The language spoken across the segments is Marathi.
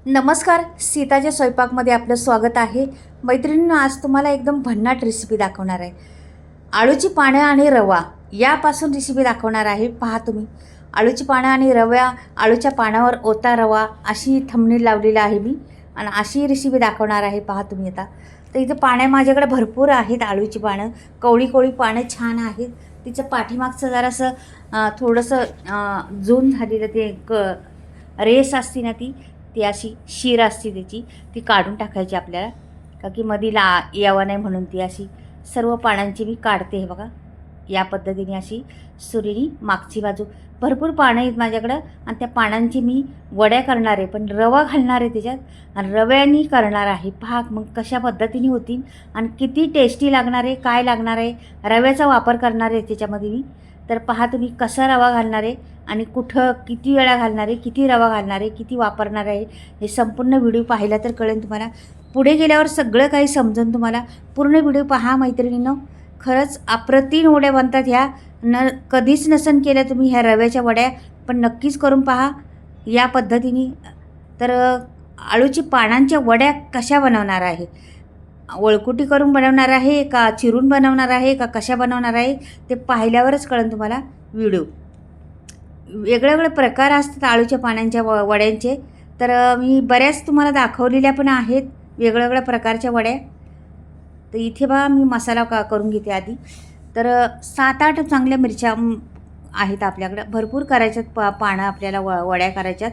नमस्कार, सीताच्या स्वयंपाकमध्ये आपलं स्वागत आहे. मैत्रिणींनो, आज तुम्हाला एकदम भन्नाट रेसिपी दाखवणार आहे. आळूची पानं आणि रवा यापासून रेसिपी दाखवणार आहे. पहा तुम्ही, आळूची पानं आणि आळूच्या पानावर ओता रवा अशी थंबनेल लावलेली आहे मी, आणि अशी रेसिपी दाखवणार आहे. पहा तुम्ही आता. तर इथं पानं माझ्याकडे भरपूर आहेत. आळूची पानं कवळी कवळी पानं छान आहेत. तिचं पाठीमागचं जरासं थोडंसं जून झालेलं ते रेस असते ना, ती अशी शीर असते त्याची, ती काढून टाकायची आपल्याला, का की मध्ये यावं नाही म्हणून. ती अशी सर्व पानांची मी काढते. हे बघा, या पद्धतीने अशी सुरीनी मागची बाजू. भरपूर पानं आहेत माझ्याकडं, आणि त्या पानांची मी वड्या करणार आहे, पण रवा घालणार आहे त्याच्यात, आणि रव्याने करणार आहे. पहा मग कशा पद्धतीने होतील आणि किती टेस्टी लागणार आहे, काय लागणार आहे. रव्याचा वापर करणार आहे त्याच्यामध्ये मी. तर पहा तुम्ही कसा रवा घालणार आहे आणि कुठं किती वेळा घालणार आहे, किती रवा घालणार आहे, किती वापरणार आहे, हे संपूर्ण व्हिडिओ पाहिला तर कळेल तुम्हाला. पुढे गेल्यावर सगळं काही समजून तुम्हाला. पूर्ण व्हिडिओ पहा मैत्रिणींनो. खरंच अप्रतिम वड्या बनतात ह्या. कधीच नसन केल्या तुम्ही ह्या रव्याच्या वड्या, पण नक्कीच करून पहा या पद्धतीने. तर आळूची पानांच्या वड्या कशा बनवणार आहे, वळकुटी करून बनवणार आहे का चिरून बनवणार आहे का कशा बनवणार आहे, ते पाहिल्यावरच कळेल तुम्हाला व्हिडिओ. वेगवेगळे प्रकार असतात आळूच्या पानांच्या वड्यांचे. तर मी बऱ्याच तुम्हाला दाखवलेल्या पण आहेत वेगवेगळ्या प्रकारच्या वड्या. तर इथे बघा, मी मसाला करून घेते आधी. तर 7-8 चांगल्या मिरच्या आहेत आपल्याकडं. भरपूर करायच्यात पानं आपल्याला वड्या करायच्यात.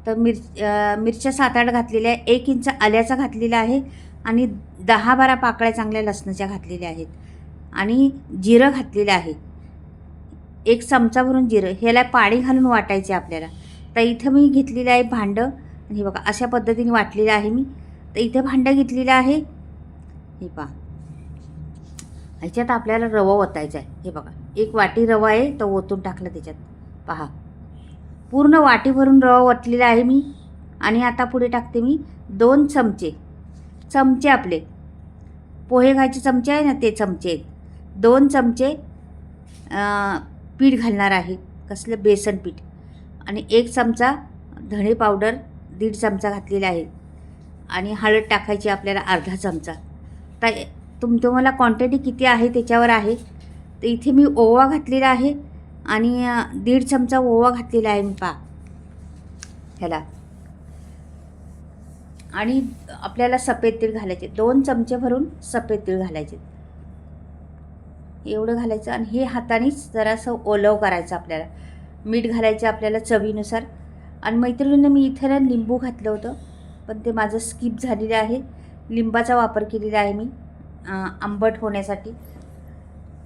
तर मिरच्या 7-8 घातलेल्या आहे. 1 इंच आल्याचा घातलेला आहे, आणि 10-12 पाकळ्या चांगल्या लसणाच्या घातलेल्या आहेत, आणि जिरं घातलेलं आहे. 1 चमचा भरून जिरं. ह्याला पाणी घालून वाटायचे आपल्याला. तर इथं मी घेतलेलं आहे भांडं, आणि हे बघा अशा पद्धतीने वाटलेलं आहे मी. तर इथे भांडं घेतलेलं आहे. हे पहा, ह्याच्यात आपल्याला रवा ओतायचा आहे. हे बघा, 1 वाटी रवा आहे, तो ओतून टाकला त्याच्यात. पहा, पूर्ण वाटी भरून रवा ओतलेला आहे मी. आणि आता पुढे टाकते मी 2 चमचे आपले पोहे खायचे चमचे आहे ना, ते चमचे आहेत. 2 चमचे पीठ घालणार आहे, कसलं बेसन पीठ. आणि 1 चमचा धणे पावडर 1.5 चमचा घातलेला आहे. आणि हळद टाकायची आपल्याला अर्धा चमचा. तर तुम्हाला क्वांटिटी किती आहे त्याच्यावर आहे. तर इथे मी ओवा घातलेला आहे, आणि 1.5 चमचा ओवा घातलेला आहे मी. पहा ह्याला. आणि आपल्याला सफेद तीळ घालायचे 2 चमचे भरून सफेद तीळ घालायचे. एवढं घालायचं, आणि हे हातानेच जरासं ओलव करायचं आपल्याला. मीठ घालायचं आपल्याला चवीनुसार. आणि मैत्रिणींना मी इथे ना लिंबू घातलं होतं, पण ते माझं स्किप झालेलं आहे. लिंबाचा वापर केलेला आहे मी आंबट होण्यासाठी.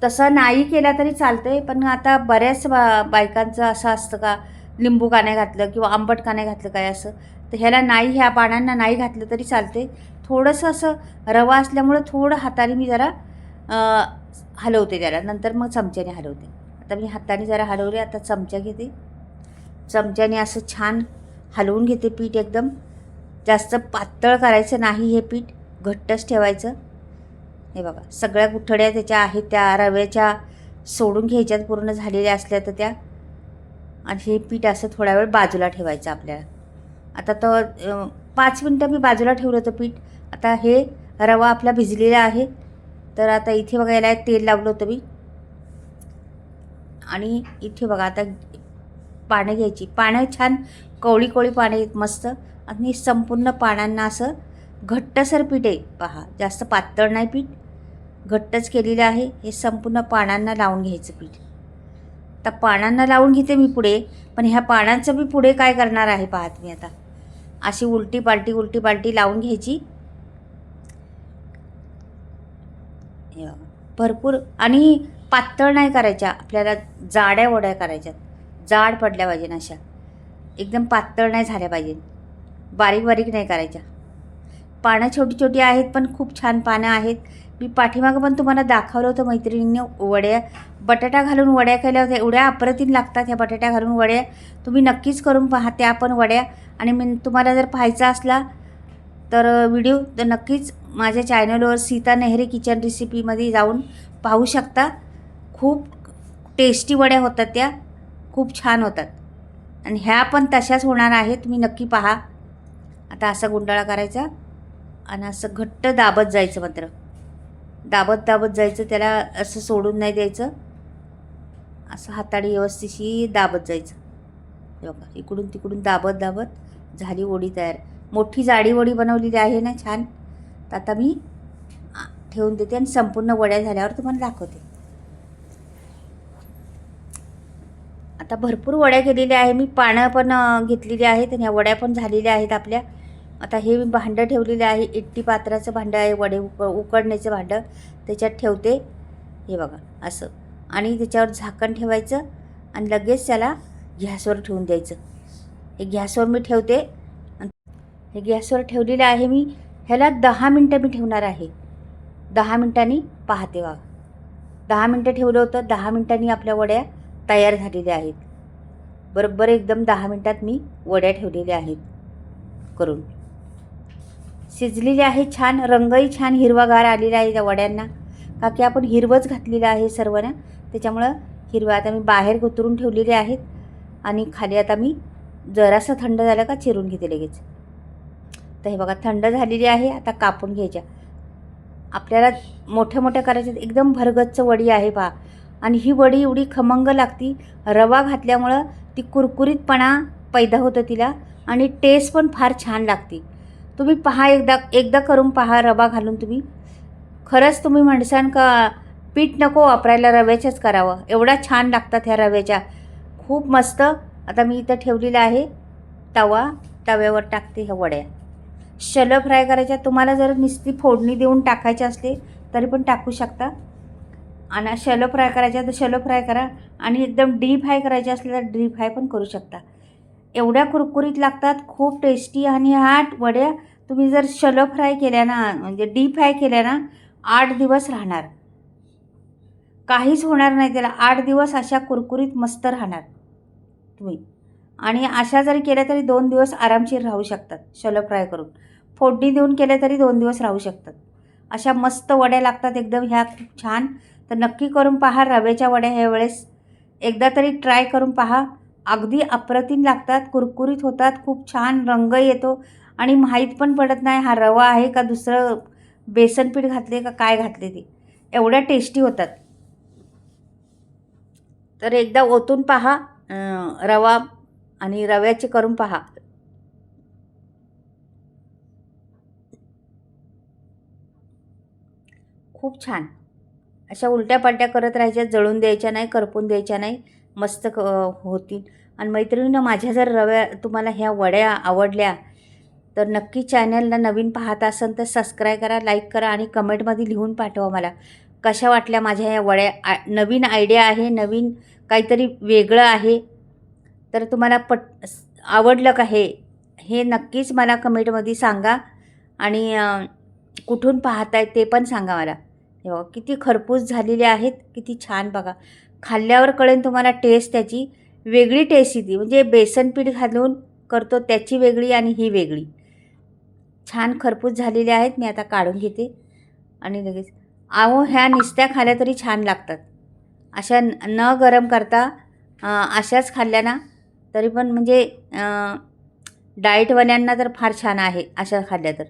तसं नाही केला तरी चालतं आहे, पण आता बऱ्याच बायकांचं असं असतं का लिंबू का नाही घातलं किंवा आंबट का नाही घातलं काय असं. तर ह्याला नाही, ह्या पानांना नाही घातलं तरी चालते. थोडंसं असं रवा असल्यामुळं थोडं हाताने मी जरा हलवते त्याला, नंतर मग चमच्याने हलवते. आता मी हाताने जरा हलवले, आता चमचा घेते. चमच्याने असं छान हलवून घेते पीठ. एकदम जास्त पातळ करायचं नाही, हे पीठ घट्टच ठेवायचं. हे बघा, सगळ्या गुठळ्या त्याच्या आहेत त्या रव्याच्या सोडून घ्यायच्यात, पूर्ण झालेल्या असल्या तर त्या. आणि हे पीठ असं थोडा वेळ बाजूला ठेवायचं आपल्याला. आता तो 5 मिनटं मी बाजूला ठेवलं होतं पीठ. आता हे रवा आपला भिजलेला आहे. तर आता इथे बघा, याला तेल लावलं होतं मी. आणि इथे बघा, आता पानं घ्यायची. पानं छान कवळी कवळी पानं आहेत मस्त. आणि संपूर्ण पानांना असं घट्टसर पीठ आहे. पहा, जास्त पातळ नाही पीठ, घट्टच केलेलं आहे. हे संपूर्ण पानांना लावून घ्यायचं पीठ. तर पानांना लावून घेते मी पुढे, पण ह्या पानांचं मी पुढे काय करणार आहे पहा तुम्ही आता. अशी उलटी पालटी लावून घ्यायची. भरपूर. आणि पातळ नाही करायच्या आपल्याला, जाड्या वड्या करायच्यात. जाड पडल्या पाहिजे अशा, एकदम पातळ नाही झाल्या पाहिजे, बारीक बारीक नाही करायच्या. पानं छोटी छोटी आहेत, पण खूप छान पानं आहेत. मी पाठीमागं पण तुम्हाला दाखवलं होतं मैत्रिणींनी वड्या. बटाटा घालून वड्या केल्या होत्या, एवढ्या अप्रतिम लागतात ह्या बटाट्या घालून वड्या. तुम्ही नक्कीच करून पहा त्या पण वड्या. आणि मी तुम्हाला जर पाहायचा असला तर व्हिडिओ, तर नक्कीच माझ्या चॅनलवर सीता नेहरे किचन रेसिपीमध्ये जाऊन पाहू शकता. खूप टेस्टी वड्या होतात त्या, खूप छान होतात. आणि ह्या पण तशाच होणार आहेत, तुम्ही नक्की पहा. आता असा गुंडाळा करायचा आणि असं घट्ट दाबत जायचं, मात्र दाबत दाबत जायचं, त्याला असं सोडून नाही द्यायचं, असं हाताने व्यवस्थितशी दाबत जायचं. हे बघा, इकडून तिकडून दाबत दाबत झाली वडी तयार. मोठी जाडी वडी बनवलेली आहे ना छान. तर आता मी ठेवून देते आणि संपूर्ण वड्या झाल्यावर तुम्हाला दाखवते. आता भरपूर वड्या केलेल्या आहे मी, पानं पण घेतलेली आहेत आणि ह्या वड्या पण झालेल्या आहेत आपल्या. आता हे मी भांडं ठेवलेलं आहे, इट्टी पात्राचं भांडं आहे, वडे उकडण्याचं भांडं, त्याच्यात ठेवते. हे बघा असं, आणि त्याच्यावर झाकण ठेवायचं आणि लगेच त्याला गॅसवर ठेवून द्यायचं. हे गॅसवर मी ठेवते. हे गॅसवर ठेवलेलं आहे मी. ह्याला 10 मिनटं मी ठेवणार आहे. 10 मिनटांनी पाहते बघा. 10 मिनटं ठेवलं होतं. 10 मिनटांनी आपल्या वड्या तयार झालेल्या आहेत. बरोबर एकदम 10 मिनटात मी वड्या ठेवलेल्या आहेत करून. शिजलेली आहे छान, रंगही छान हिरवागार आलेला आहे त्या वड्यांना, का की आपण हिरवंच घातलेलं आहे सर्व ना, त्याच्यामुळं हिरवा. आता मी बाहेर उतरून ठेवलेले आहेत आणि खाली आता मी जरासं थंड झालं का चिरून घेते लगेच. तर हे बघा थंड झालेली आहे. आता कापून घ्यायच्या. आपल्याला मोठ्या मोठ्या करायच्या, एकदम भरगच्च वडी आहे पहा. आणि ही वडी एवढी खमंग लागती, रवा घातल्यामुळं ती कुरकुरीतपणा पैदा होतं तिला आणि टेस्ट पण फार छान लागते. तुम्ही पहा, एकदा करून पहा रवा घालून. तुम्ही खरंच तुम्ही म्हणसान का पीठ नको वापरायला, रव्याच्याच करावं. एवढा छान लागतात ह्या रव्याच्या, खूप मस्त. आता मी इथं ठेवलेला आहे तवा, तव्यावर टाकते ह्या वड्या. शॅलो फ्राय करायच्या. तुम्हाला जर नुसती फोडणी देऊन टाकायच्या असले तरी पण टाकू शकता, आणि शॅलो फ्राय करायच्या तर शॅलो फ्राय करा, आणि एकदम डीप फ्राय करायचे असले तर डीप फ्राय पण करू शकता. एवढ्या कुरकुरीत लागतात, खूप टेस्टी. आणि ह्या वड्या तुम्ही जर शॅलो फ्राय केल्या ना, म्हणजे डीप फ्राय केल्या ना, 8 दिवस राहणार, काहीच होणार नाही त्याला. 8 दिवस अशा कुरकुरीत मस्त राहणार तुम्ही. आणि अशा जरी केल्या तरी 2 दिवस आरामशीर राहू शकतात. शॅलो फ्राय करून फोडणी देऊन केल्या तरी 2 दिवस राहू शकतात. अशा मस्त वड्या लागतात एकदम ह्या, खूप छान. तर नक्की करून पहा रव्याच्या वड्या ह्या वेळेस. एकदा तरी ट्राय करून पहा. अगदी अप्रतिम लागतात, कुरकुरीत होतात, खूप छान रंग येतो आणि माहीत पण पडत नाही हा रवा आहे का दुसरं बेसन पीठ घातले का काय घातले ते. एवढ्या टेस्टी होतात. तर एकदा ओतून पहा रवा, आणि रव्याचे करून पहा. खूप छान. अशा उलट्या पालट्या करत राहायच्या, जळून द्यायच्या नाही, करपून द्यायच्या नाही, मस्त होतील. आणि मैत्रिणींनो, माझ्या जर तुम्हाला ह्या वड्या आवडल्या तर नक्की चॅनलला नवीन पाहत असाल तर सबस्क्राईब करा, लाईक करा आणि कमेंटमध्ये लिहून पाठवा मला कशा वाटल्या माझ्या ह्या वड्या. नवीन आयडिया आहे, नवीन काहीतरी वेगळं आहे. तर तुम्हाला आवडलं का हे नक्कीच मला कमेंटमध्ये सांगा. आणि कुठून पाहताय ते पण सांगा मला. हे बघा किती खरपूस झालेले आहेत, किती छान. बघा खाल्ल्यावर कळेल तुम्हाला टेस्ट, त्याची वेगळी टेस्ट येते. म्हणजे बेसन पीठ घालून करतो त्याची वेगळी आणि ही वेगळी. छान खरपूस झालेले आहेत. मी आता काढून घेते आणि लगेच ह्या निस्त्या खाल्ल्या तरी छान लागतात. अशा न गरम करता अशाच खाल्ल्या ना तरी पण, म्हणजे डाएटवाल्यांना तर फार छान आहे अशा खाल्ल्या तर.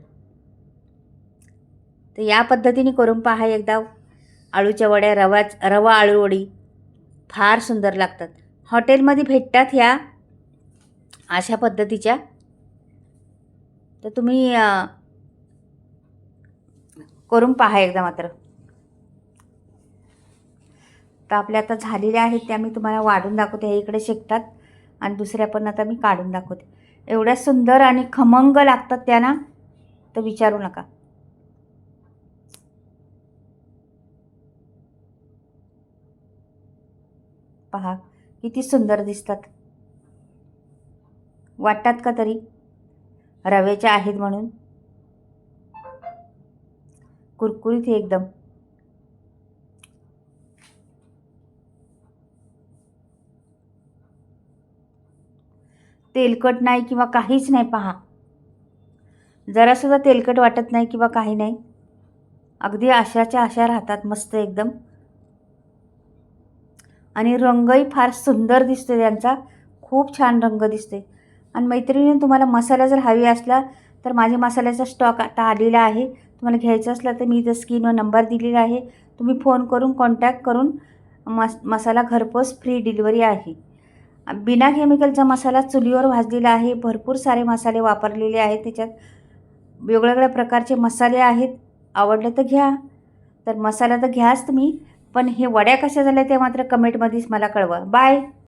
तर या पद्धतीने करून पहा एकदा. आळूच्या वड्या, रवा आळू वडी फार सुंदर लागतात. हॉटेलमध्ये भेटतात ह्या अशा पद्धतीच्या. तर तुम्ही करून पहा एकदा मात्र. तर आपल्या आता झालेल्या आहेत त्या मी तुम्हाला वाढून दाखवते. हे इकडे शेकतात आणि दुसऱ्या पण आता मी काढून दाखवते. एवढ्या सुंदर आणि खमंग लागतात त्या ना, तर विचारू नका. पहा किती सुंदर दिसतात. वाटतात का तरी रव्याच्या आहेत म्हणून. कुरकुरीत हे एकदम. तेलकट नाही किंवा काहीच नाही. पहा जरासुद्धा तेलकट वाटत नाही किंवा काही नाही. अगदी अशाच्या अशा राहतात मस्त एकदम. आणि रंगही फार सुंदर दिसतो त्यांचा, खूप छान रंग दिसते. आणि मैत्रिणी, तुम्हाला मसाला जर हवी असला तर माझ्या मसाल्याचा स्टॉक आता आलेला आहे. तुम्हाला घ्यायचं असला तर मी इथं स्क्रीनवर नंबर दिलेला आहे. तुम्ही फोन करून कॉन्टॅक्ट करून मसाला घरपोच फ्री डिलिव्हरी आहे. बिना केमिकलचा मसाला चुलीवर भाजलेला आहे. भरपूर सारे मसाले वापरलेले आहेत त्याच्यात. वेगवेगळ्या प्रकारचे मसाले आहेत. आवडलं तर घ्या. तर मसाला तर घ्याच तुम्ही, पण हे वड्या कशा झाल्या ते मात्र कमेंटमध्येच मला कळवा. बाय.